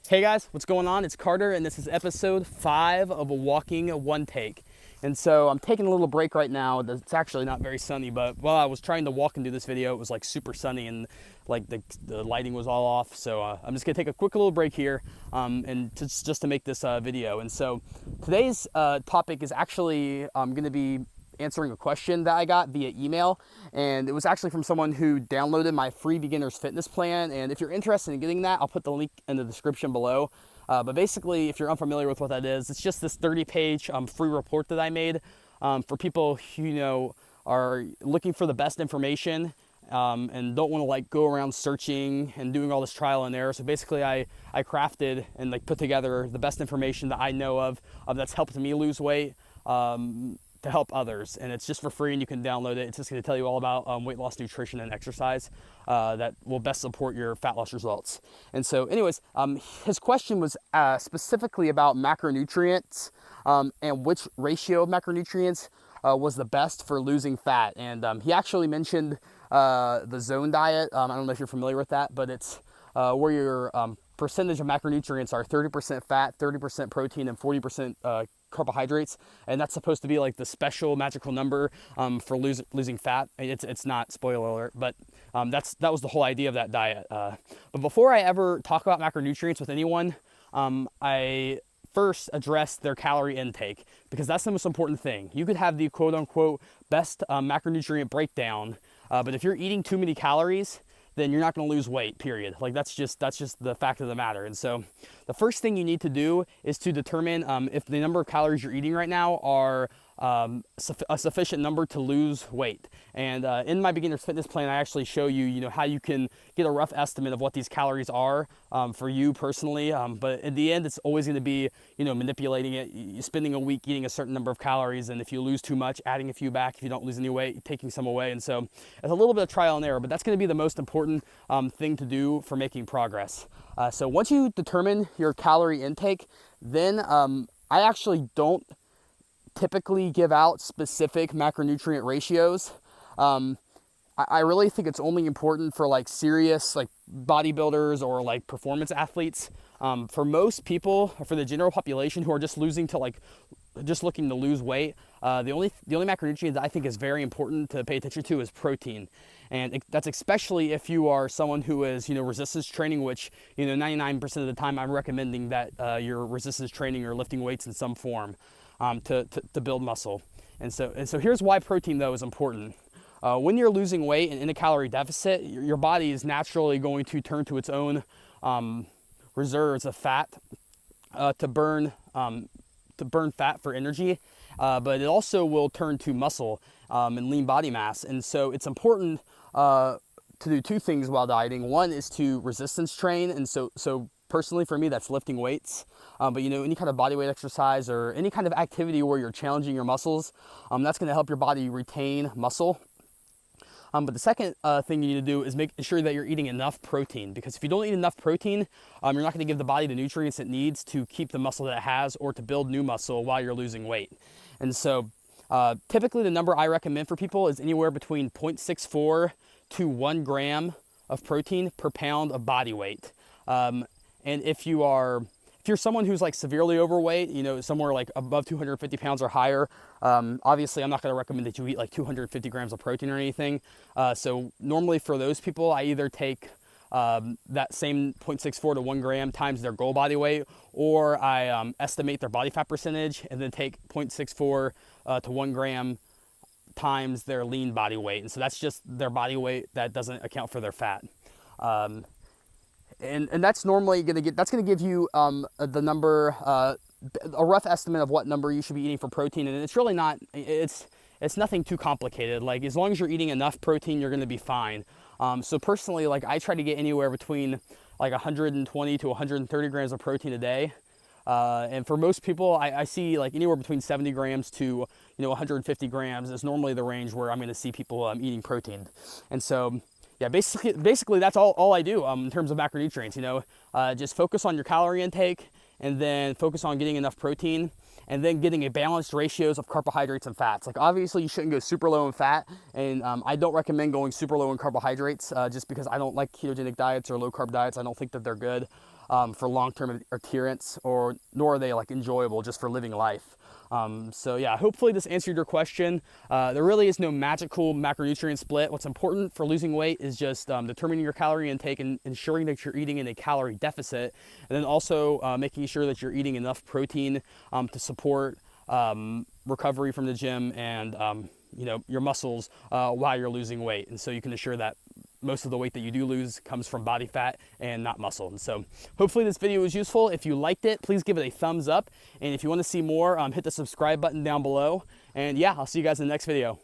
Hey guys, what's going on? It's Carter, and this is episode 5 of a Walking One Take. And so I'm taking a little break right now. It's actually not very sunny, but while I was trying to walk and do this video, it was like super sunny and like the lighting was all off. So I'm just gonna take a quick little break here and just to make this video. And so today's topic is actually gonna be answering a question that I got via email, and it was actually from someone who downloaded my free beginner's fitness plan. And if you're interested in getting that, I'll put the link in the description below. But basically, if you're unfamiliar with what that is, it's just this 30-page free report that I made for people who are looking for the best information and don't want to like go around searching and doing all this trial and error. So basically, I crafted and like put together the best information that I know of that's helped me lose weight. To help others, and it's just for free, and you can download it. It's just going to tell you all about weight loss, nutrition, and exercise that will best support your fat loss results. And so anyways, his question was specifically about macronutrients and which ratio of macronutrients was the best for losing fat. And he actually mentioned the zone diet. I don't know if you're familiar with that, but it's where your percentage of macronutrients are 30% fat, 30% protein, and 40% carbohydrates, and that's supposed to be like the special magical number for losing fat. It's not, spoiler alert, but that was the whole idea of that diet. But before I ever talk about macronutrients with anyone, I first address their calorie intake, because that's the most important thing. You could have the quote unquote best macronutrient breakdown, but if you're eating too many calories, then you're not going to lose weight, period. Like that's just the fact of the matter. And so the first thing you need to do is to determine if the number of calories you're eating right now are a sufficient number to lose weight. And in my beginner's fitness plan, I actually show you, how you can get a rough estimate of what these calories are for you personally. But in the end, it's always going to be, manipulating it. You're spending a week eating a certain number of calories, and if you lose too much, adding a few back. If you don't lose any weight, taking some away. And so it's a little bit of trial and error, but that's going to be the most important thing to do for making progress. So once you determine your calorie intake, then I actually don't typically give out specific macronutrient ratios. I really think it's only important for like serious like bodybuilders or like performance athletes. For most people, for the general population who are just looking to lose weight, the only macronutrient that I think is very important to pay attention to is protein. And that's especially if you are someone who is, resistance training, which, 99% of the time I'm recommending that you're resistance training or lifting weights in some form to build muscle. And so here's why protein though is important. When you're losing weight and in a calorie deficit, your body is naturally going to turn to its own reserves of fat to burn fat for energy, but it also will turn to muscle and lean body mass. And so it's important to do two things while dieting. One is to resistance train, and so personally for me that's lifting weights, but any kind of body weight exercise or any kind of activity where you're challenging your muscles, that's going to help your body retain muscle. But the second thing you need to do is make sure that you're eating enough protein, because if you don't eat enough protein, you're not going to give the body the nutrients it needs to keep the muscle that it has or to build new muscle while you're losing weight. And so typically the number I recommend for people is anywhere between 0.64 to 1 gram of protein per pound of body weight. And if you're someone who's like severely overweight, somewhere like above 250 pounds or higher, obviously I'm not going to recommend that you eat like 250 grams of protein or anything. So normally for those people, I either take that same 0.64 to 1 gram times their goal body weight, or I estimate their body fat percentage and then take 0.64 to 1 gram times their lean body weight. And so that's just their body weight that doesn't account for their fat. And that's normally going to give you the number, a rough estimate of what number you should be eating for protein. And it's really not, it's nothing too complicated. Like as long as you're eating enough protein, you're going to be fine. So personally, like I try to get anywhere between like 120 to 130 grams of protein a day. And for most people, I see like anywhere between 70 grams to 150 grams is normally the range where I'm going to see people eating protein. And so yeah, basically that's all I do in terms of macronutrients. Just focus on your calorie intake, and then focus on getting enough protein, and then getting a balanced ratios of carbohydrates and fats. Like obviously you shouldn't go super low in fat, and I don't recommend going super low in carbohydrates just because I don't like ketogenic diets or low carb diets. I don't think that they're good. for long-term adherence, or nor are they like enjoyable just for living life. So yeah, hopefully this answered your question. There really is no magical macronutrient split. What's important for losing weight is just determining your calorie intake and ensuring that you're eating in a calorie deficit, and then also making sure that you're eating enough protein to support recovery from the gym and you know, your muscles while you're losing weight. And so you can ensure that most of the weight that you do lose comes from body fat and not muscle. And so hopefully this video was useful. If you liked it, please give it a thumbs up. And if you want to see more, hit the subscribe button down below. And yeah, I'll see you guys in the next video.